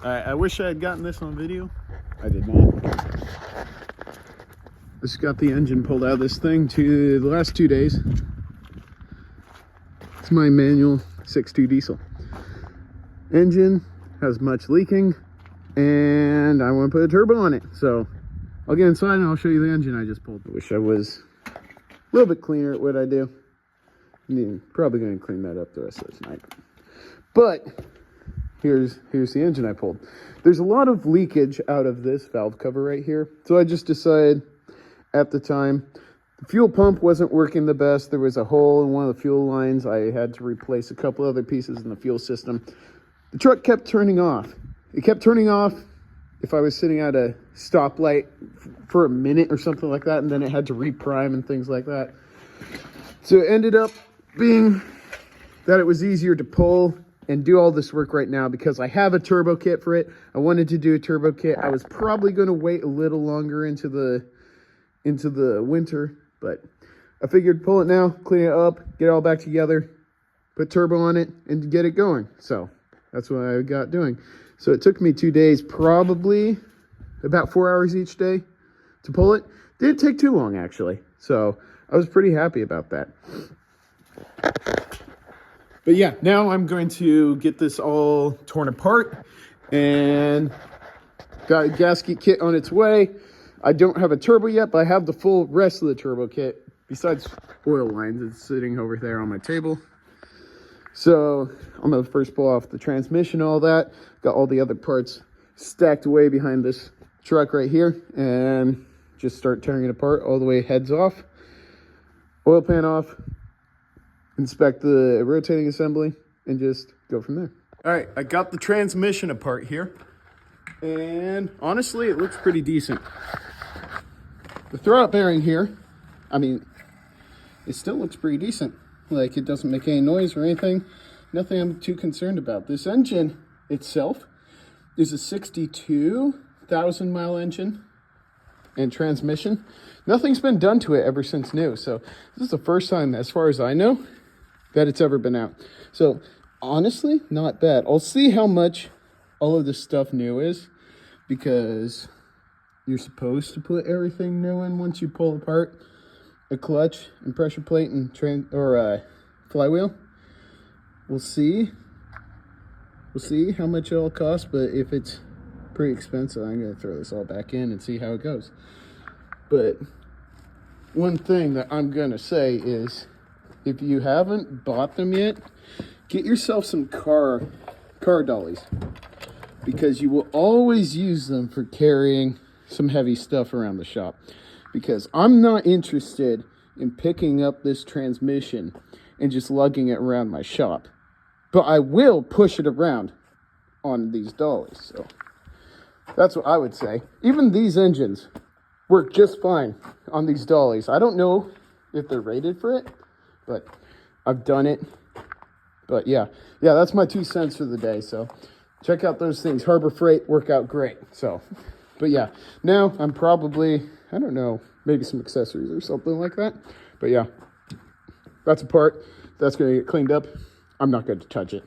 I wish I had gotten this on video. I did not. Just got the engine pulled out of this thing to the last 2 days. It's my manual 6.2 diesel. Engine has much leaking, and I want to put a turbo on it. So I'll get inside and I'll show you the engine I just pulled. I wish I was a little bit cleaner at what I do. I'm probably going to clean that up the rest of this night. But here's the engine I pulled. There's a lot of leakage out of this valve cover right here. So I just decided at the time, the fuel pump wasn't working the best. There was a hole in one of the fuel lines. I had to replace a couple other pieces in the fuel system. The truck kept turning off. It kept turning off if I was sitting at a stoplight for a minute or something like that, and then it had to reprime and things like that. So it ended up being that it was easier to pull and do all this work right now because I have a turbo kit for it. I wanted to do a turbo kit. I was probably going to wait a little longer into the winter, but I figured pull it now, clean it up, get it all back together, put turbo on it, and get it going. So that's what I got doing. So it took me 2 days, probably about 4 hours each day to pull it. Didn't take too long, actually. So I was pretty happy about that. But yeah, now I'm going to get this all torn apart and got a gasket kit on its way. I don't have a turbo yet, but I have the full rest of the turbo kit besides oil lines. It's sitting over there on my table. So I'm going to first pull off the transmission, all that. Got all the other parts stacked away behind this truck right here and just start tearing it apart all the way heads off. Oil pan off. Inspect the rotating assembly and just go from there. All right, I got the transmission apart here. And honestly, it looks pretty decent. The throwout bearing here, I mean, it still looks pretty decent. Like, it doesn't make any noise or anything. Nothing I'm too concerned about. This engine itself is a 62,000 mile engine and transmission. Nothing's been done to it ever since new. So this is the first time, as far as I know, that it's ever been out. So honestly, not bad. I'll see how much all of this stuff new is, because you're supposed to put everything new in once you pull apart a clutch and pressure plate and flywheel. We'll see how much it'll cost, but if it's pretty expensive, I'm going to throw this all back in and see how it goes. But one thing that I'm going to say is, if you haven't bought them yet, get yourself some car dollies, because you will always use them for carrying some heavy stuff around the shop. Because I'm not interested in picking up this transmission and just lugging it around my shop, but I will push it around on these dollies. So that's what I would say. Even these engines work just fine on these dollies. I don't know if they're rated for it, but I've done it. But yeah, that's my 2 cents for the day. So check out those things. Harbor Freight work out great. So, but yeah, now I'm probably, I don't know, maybe some accessories or something like that. But yeah, that's a part that's going to get cleaned up. I'm not going to touch it.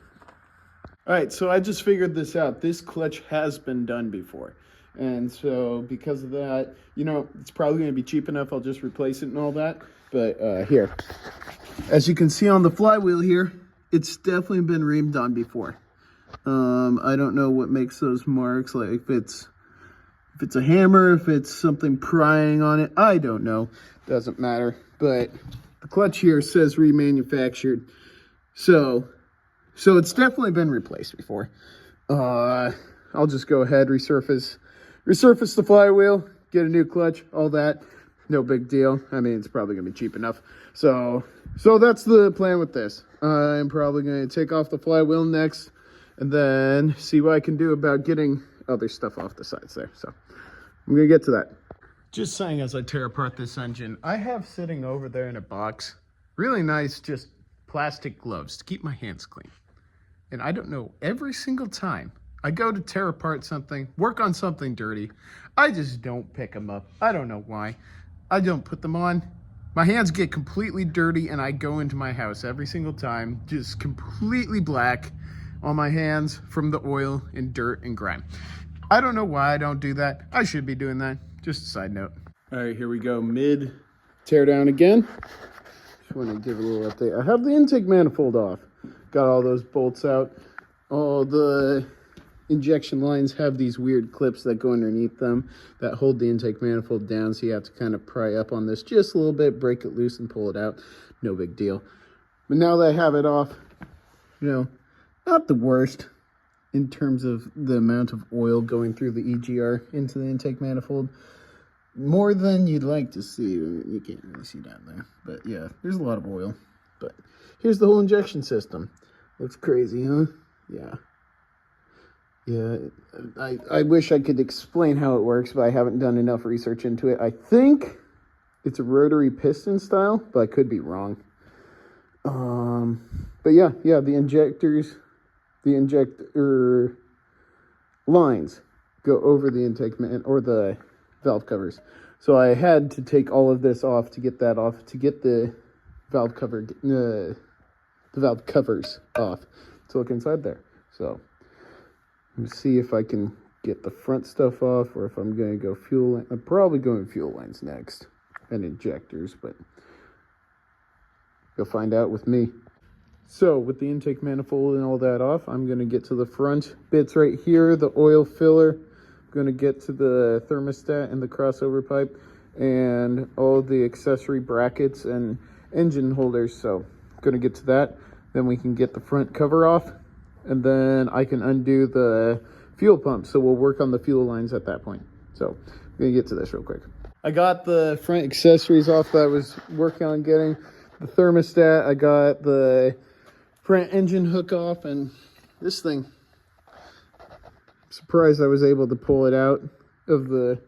All right, so I just figured this out. This clutch has been done before. And so because of that, you know, it's probably going to be cheap enough. I'll just replace it and all that. But here, as you can see on the flywheel here, it's definitely been reamed on before. I don't know what makes those marks, like if it's a hammer, if it's something prying on it, I don't know. Doesn't matter. But the clutch here says remanufactured. So it's definitely been replaced before. I'll just go ahead, resurface the flywheel, get a new clutch, all that. No big deal. I mean, it's probably gonna be cheap enough. So that's the plan with this. I'm probably gonna take off the flywheel next, and then see what I can do about getting other stuff off the sides there. So I'm gonna get to that. Just saying, as I tear apart this engine, I have sitting over there in a box really nice just plastic gloves to keep my hands clean. And I don't know, every single time I go to tear apart something, work on something dirty, I just don't pick them up. I don't know why. I don't put them on. My hands get completely dirty, and I go into my house every single time, just completely black. on my hands from the oil and dirt and grime. I don't know why I don't do that. I should be doing that. Just a side note. All right, here we go. Mid tear down again. Just want to give a little update. I have the intake manifold off. Got all those bolts out. All the injection lines have these weird clips that go underneath them that hold the intake manifold down, so you have to kind of pry up on this just a little bit, break it loose and pull it out. No big deal. But now that I have it off, not the worst in terms of the amount of oil going through the EGR into the intake manifold. More than you'd like to see. You can't really see down there, but yeah, there's a lot of oil. But here's the whole injection system. Looks crazy, huh? Yeah, I wish I could explain how it works, but I haven't done enough research into it. I think it's a rotary piston style, but I could be wrong. But yeah, the injector lines go over the intake or the valve covers. So I had to take all of this off to get that off, to get the valve cover, the valve covers off to look inside there. So let me see if I can get the front stuff off, or if I'm going to go fuel line. I'm probably going fuel lines next and injectors, but you'll find out with me. So with the intake manifold and all that off, I'm going to get to the front bits right here, the oil filler. I'm going to get to the thermostat and the crossover pipe and all the accessory brackets and engine holders. So I'm going to get to that. Then we can get the front cover off, and then I can undo the fuel pump. So we'll work on the fuel lines at that point. So I'm going to get to this real quick. I got the front accessories off that I was working on getting. The thermostat, I got the front engine hook off, and this thing, I'm surprised I was able to pull it out of the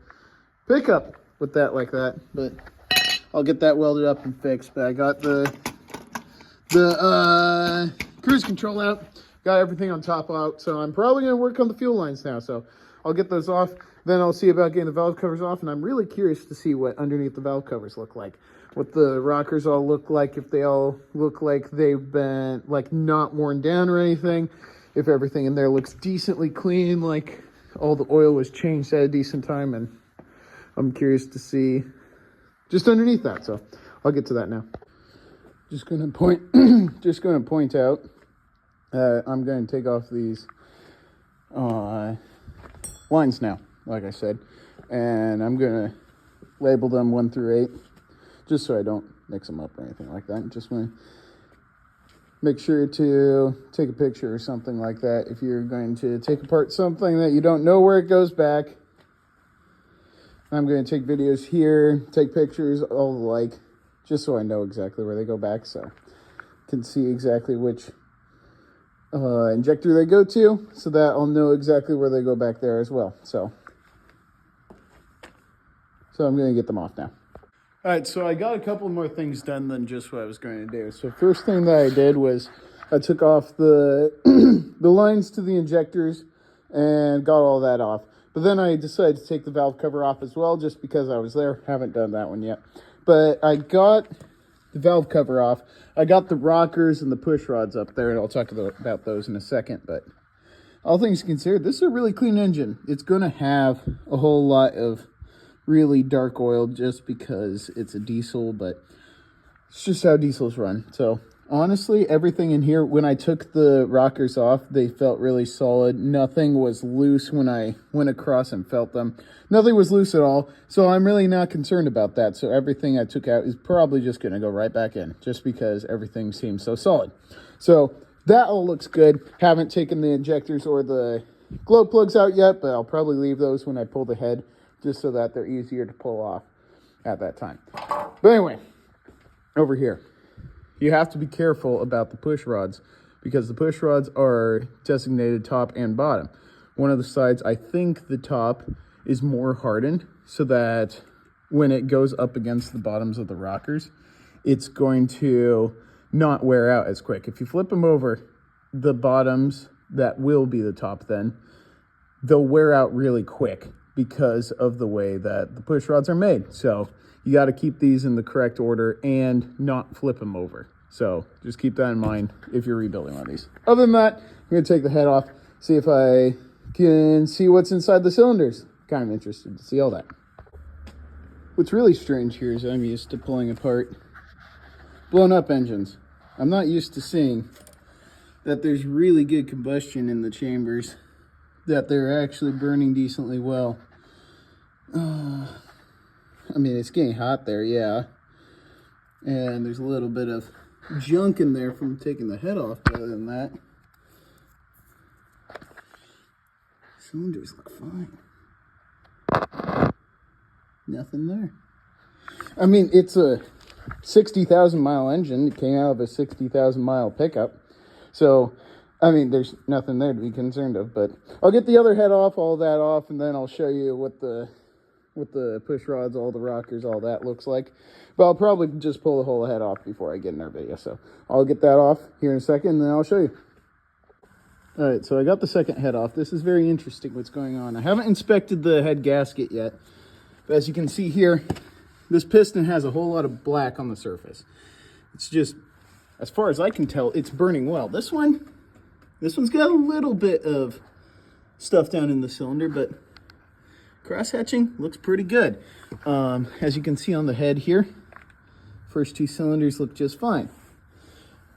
pickup with that like that, but I'll get that welded up and fixed. But I got the cruise control out, got everything on top out, so I'm probably going to work on the fuel lines now. So I'll get those off, then I'll see about getting the valve covers off, and I'm really curious to see what underneath the valve covers look like. What the rockers all look like, if they all look like they've been not worn down or anything, if everything in there looks decently clean, like all the oil was changed at a decent time, and I'm curious to see just underneath that. So I'll get to that now. Just gonna point out I'm going to take off these lines now, like I said, and I'm gonna label them 1 through 8. Just so I don't mix them up or anything like that. Just want to make sure to take a picture or something like that if you're going to take apart something that you don't know where it goes back. I'm going to take videos here, take pictures, all the like, just so I know exactly where they go back, so I can see exactly which injector they go to, so that I'll know exactly where they go back there as well. So I'm going to get them off now. All right, so I got a couple more things done than just what I was going to do. So first thing that I did was I took off the the lines to the injectors and got all that off. But then I decided to take the valve cover off as well, just because I was there. Haven't done that one yet. But I got the valve cover off. I got the rockers and the push rods up there, and I'll talk about those in a second. But all things considered, this is a really clean engine. It's going to have a whole lot of really dark oil just because it's a diesel, but it's just how diesels run. So honestly, everything in here, when I took the rockers off, they felt really solid. Nothing was loose when I went across and felt them. Nothing was loose at all, so I'm really not concerned about that. So everything I took out is probably just going to go right back in, just because everything seems so solid. So that all looks good. Haven't taken the injectors or the glow plugs out yet, but I'll probably leave those when I pull the head, just so that they're easier to pull off at that time. But anyway, over here, you have to be careful about the push rods, because the push rods are designated top and bottom. One of the sides, I think the top is more hardened, so that when it goes up against the bottoms of the rockers, it's going to not wear out as quick. If you flip them over, the bottoms that will be the top, then they'll wear out really quick, because of the way that the push rods are made. So you got to keep these in the correct order and not flip them over. So just keep that in mind if you're rebuilding one of these. Other than that, I'm going to take the head off, see if I can see what's inside the cylinders. Kind of interested to see all that. What's really strange here is I'm used to pulling apart blown up engines. I'm not used to seeing that there's really good combustion in the chambers, that they're actually burning decently well. I mean, it's getting hot there, yeah. And there's a little bit of junk in there from taking the head off, but other than that, cylinders look fine. Nothing there. I mean, it's a 60,000 mile engine. It came out of a 60,000 mile pickup. So, I mean, there's nothing there to be concerned of, but I'll get the other head off, all that off, and then I'll show you what the push rods, all the rockers, all that looks like. But I'll probably just pull the whole head off before I get in our video. So I'll get that off here in a second, and then I'll show you. All right, so I got the second head off. This is very interesting what's going on. I haven't inspected the head gasket yet, but as you can see here, this piston has a whole lot of black on the surface. It's just, as far as I can tell, it's burning well. This one's got a little bit of stuff down in the cylinder, but cross-hatching looks pretty good. As you can see on the head here, first two cylinders look just fine.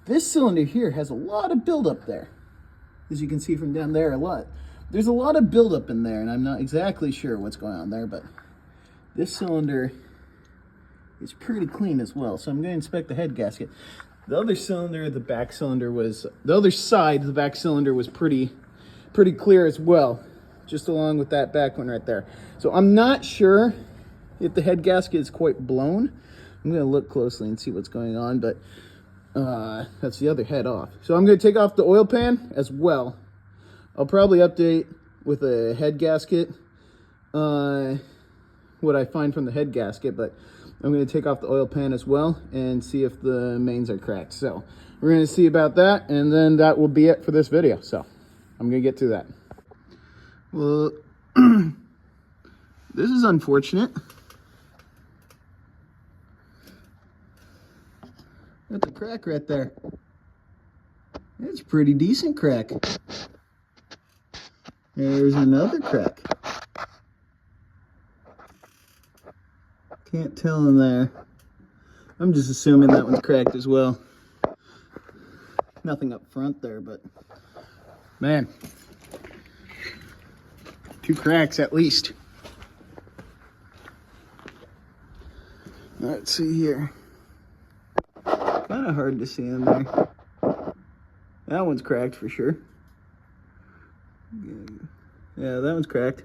This cylinder here has a lot of buildup there. As you can see from down there, there's a lot of buildup in there, and I'm not exactly sure what's going on there, but this cylinder is pretty clean as well. So I'm going to inspect the head gasket. The other cylinder, the back cylinder was, the other side, the back cylinder was pretty clear as well, just along with that back one right there. So I'm not sure if the head gasket is quite blown. I'm going to look closely and see what's going on, but that's the other head off. So I'm going to take off the oil pan as well. I'll probably update with a head gasket what I find from the head gasket, but I'm going to take off the oil pan as well and see if the mains are cracked. So we're going to see about that, and then that will be it for this video. So I'm going to get to that. Well, this is unfortunate. That's a crack right there. It's a pretty decent crack. There's another crack. Can't tell in there. I'm just assuming that one's cracked as well. Nothing up front there, but man, two cracks at least. Let's see here. Kind of hard to see in there. That one's cracked for sure. Yeah, that one's cracked.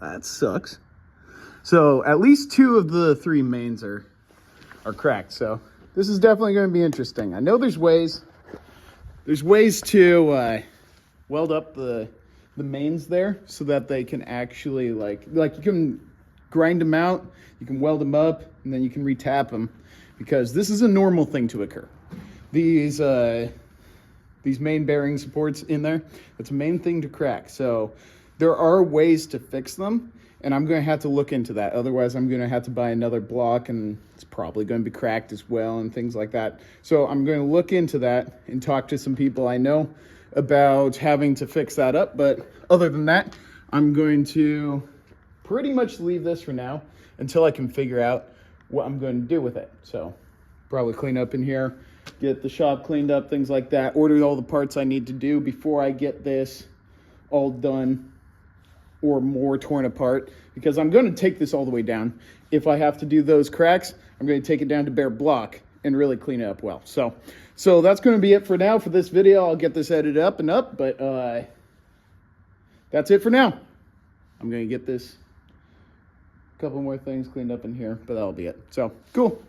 That sucks. So at least two of the three mains are cracked. So this is definitely going to be interesting. I know there's ways to weld up the mains there so that they can actually like you can grind them out, you can weld them up, and then you can retap them, because this is a normal thing to occur. These main bearing supports in there, it's a main thing to crack. So there are ways to fix them, and I'm going to have to look into that. Otherwise, I'm going to have to buy another block, and it's probably going to be cracked as well and things like that. So I'm going to look into that and talk to some people I know about having to fix that up. But other than that, I'm going to pretty much leave this for now until I can figure out what I'm going to do with it. So probably clean up in here, get the shop cleaned up, things like that, order all the parts I need to do before I get this all done or more torn apart, because I'm going to take this all the way down. If I have to do those cracks, I'm going to take it down to bare block and really clean it up well. So that's going to be it for now for this video. I'll get this edited up, but that's it for now. I'm going to get this couple more things cleaned up in here, but that'll be it. So cool.